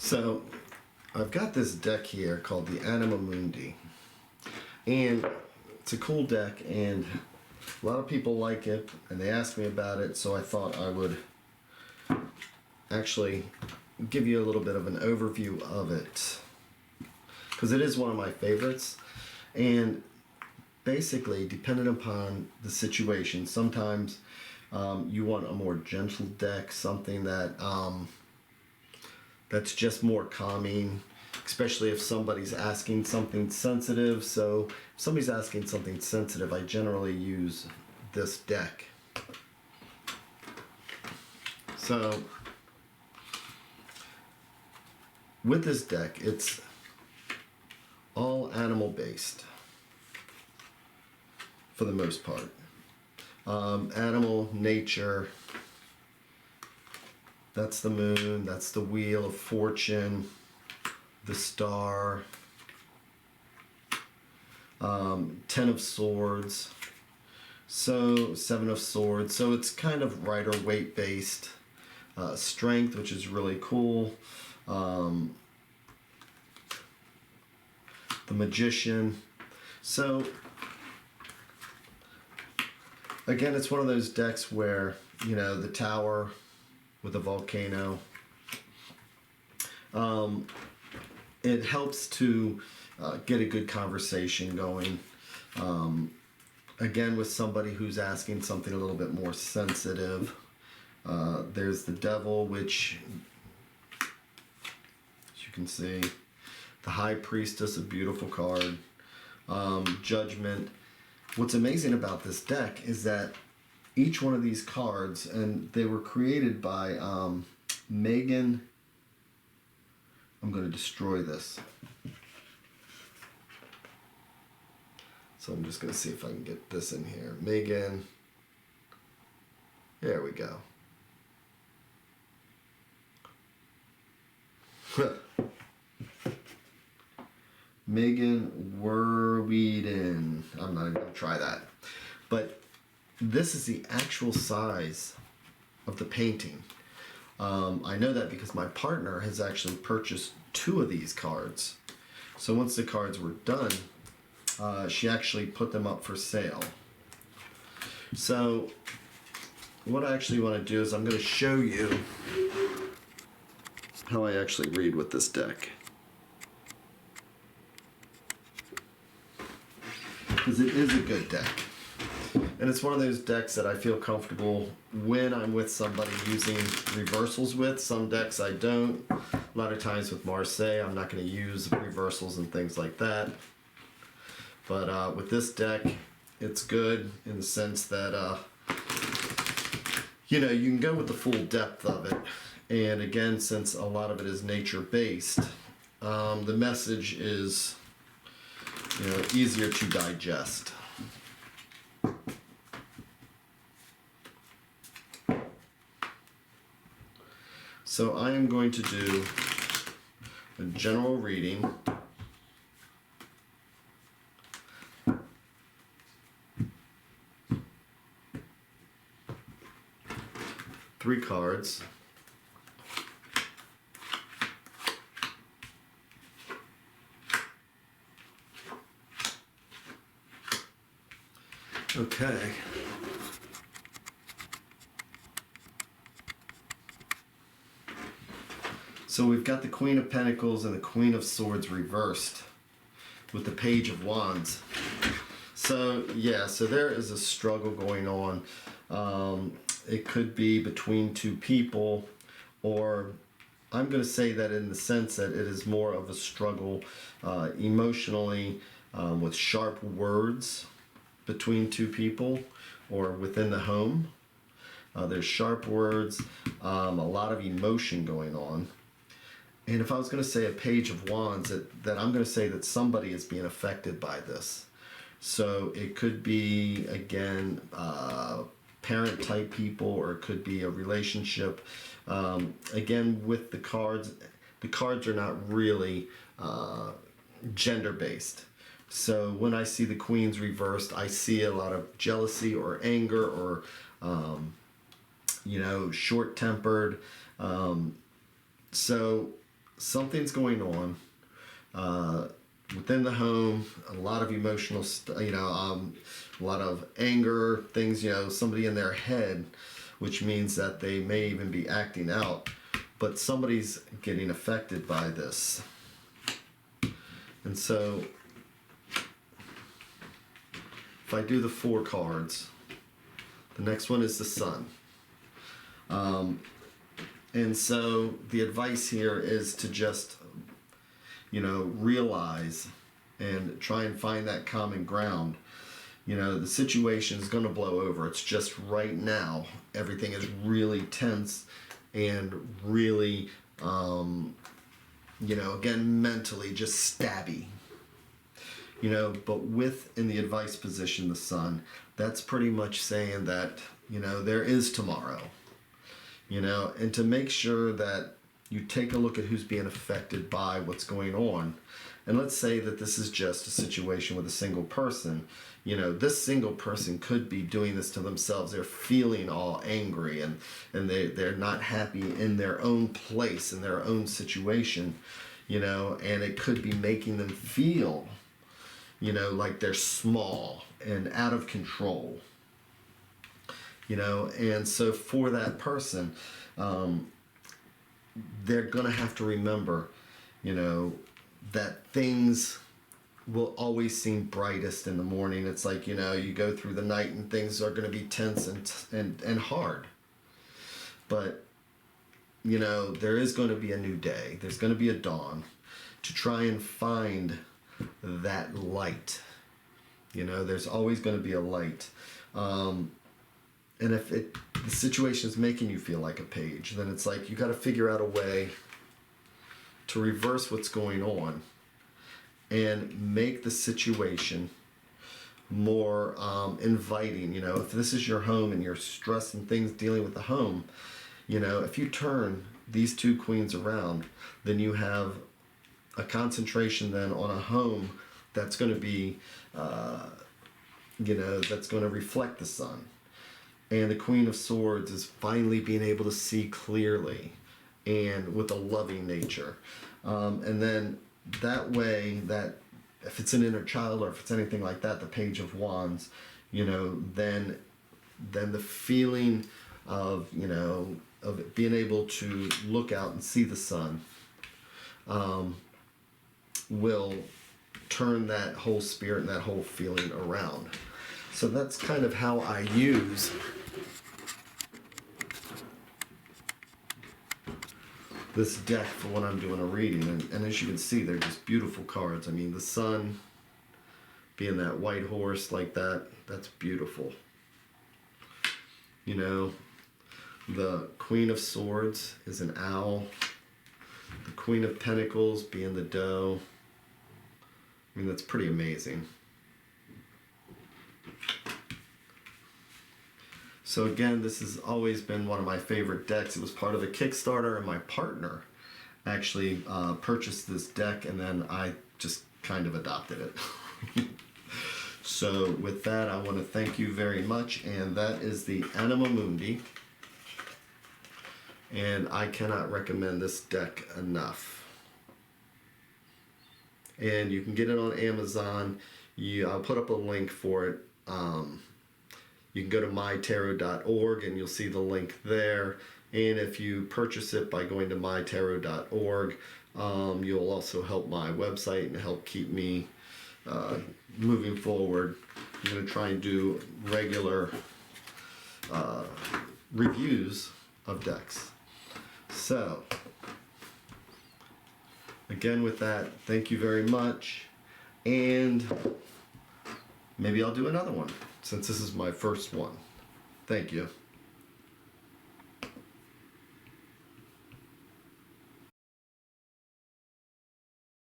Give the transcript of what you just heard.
So I've got this deck here called the Anima Mundi, and it's a cool deck, and a lot of people like it, and they asked me about it, so I thought I would actually give you a little bit of an overview of it, because it is one of my favorites. And basically, depending upon the situation, sometimes you want a more gentle deck, something that that's just more calming, especially if somebody's asking something sensitive. So if somebody's asking something sensitive, I generally use this deck. So with this deck, it's all animal based for the most part. Animal, nature, that's the moon, that's the wheel of fortune, the star, 10 of swords, so 7 of swords. So it's kind of rider weight based. Strength, which is really cool. The magician. So again, it's one of those decks where, you know, the tower with a volcano, it helps to get a good conversation going. Again, with somebody who's asking something a little bit more sensitive. There's the devil, which, as you can see, the high priestess, a beautiful card. Judgment. What's amazing about this deck is that each one of these cards, and they were created by Megan. I'm going to destroy this. So I'm just going to see if I can get this in here. Megan. There we go. Megan Werweden. I'm not even going to try that. But this is the actual size of the painting. I know that because my partner has actually purchased 2 of these cards. So once the cards were done, she actually put them up for sale. So what I actually want to do is I'm going to show you how I actually read with this deck. Because it is a good deck. And it's one of those decks that I feel comfortable when I'm with somebody using reversals with. Some decks I don't. A lot of times with Marseille, I'm not going to use reversals and things like that. But with this deck, it's good in the sense that, you know, you can go with the full depth of it. And again, since a lot of it is nature-based, the message is, you know, easier to digest. So I am going to do a general reading. Three cards. Okay. So we've got the Queen of Pentacles and the Queen of Swords reversed with the Page of Wands. So yeah, so there is a struggle going on. It could be between 2 people, or I'm going to say that in the sense that it is more of a struggle emotionally with sharp words between 2 people or within the home. There's sharp words, a lot of emotion going on. And if I was going to say a Page of Wands, that I'm going to say that somebody is being affected by this. So it could be, again, parent type people, or it could be a relationship. Again, with the cards are not really gender based. So when I see the Queens reversed, I see a lot of jealousy or anger or, you know, short tempered. So something's going on within the home, a lot of emotional, a lot of anger, things, somebody in their head, which means that they may even be acting out, but somebody's getting affected by this. And so, if I do the 4 cards, the next one is the Sun. And so the advice here is to just, realize and try and find that common ground. The situation is going to blow over. It's just right now, everything is really tense and really, again, mentally just stabby. But in the advice position, the Sun, that's pretty much saying that, there is tomorrow. And to make sure that you take a look at who's being affected by what's going on. And let's say that this is just a situation with a single person. This single person could be doing this to themselves. They're feeling all angry and they're not happy in their own place, in their own situation, and it could be making them feel, like they're small and out of control. And so for that person, they're going to have to remember, that things will always seem brightest in the morning. It's like, you go through the night and things are going to be tense and hard. But, there is going to be a new day. There's going to be a dawn to try and find that light. There's always going to be a light. And if the situation is making you feel like a page, then it's like you got to figure out a way to reverse what's going on and make the situation more inviting. If this is your home and you're stressed and things dealing with the home, if you turn these 2 queens around, then you have a concentration then on a home that's going to be, that's going to reflect the Sun. And the Queen of Swords is finally being able to see clearly and with a loving nature. And then that way, that if it's an inner child or if it's anything like that, the Page of Wands, then the feeling of, of being able to look out and see the Sun will turn that whole spirit and that whole feeling around. So that's kind of how I use this deck for when I'm doing a reading. And as you can see, they're just beautiful cards. I mean, the Sun being that white horse like that, that's beautiful. The Queen of Swords is an owl. The Queen of Pentacles being the doe. I mean, that's pretty amazing. So again, this has always been one of my favorite decks. It was part of a Kickstarter, and my partner actually purchased this deck, and then I just kind of adopted it. So with that, I want to thank you very much, and that is the Anima Mundi. And I cannot recommend this deck enough. And you can get it on Amazon. I'll put up a link for it. You can go to MyTarot.org and you'll see the link there. And if you purchase it by going to MyTarot.org, you'll also help my website and help keep me moving forward. I'm going to try and do regular reviews of decks. So, again with that, thank you very much. And maybe I'll do another one, since this is my first one. Thank you.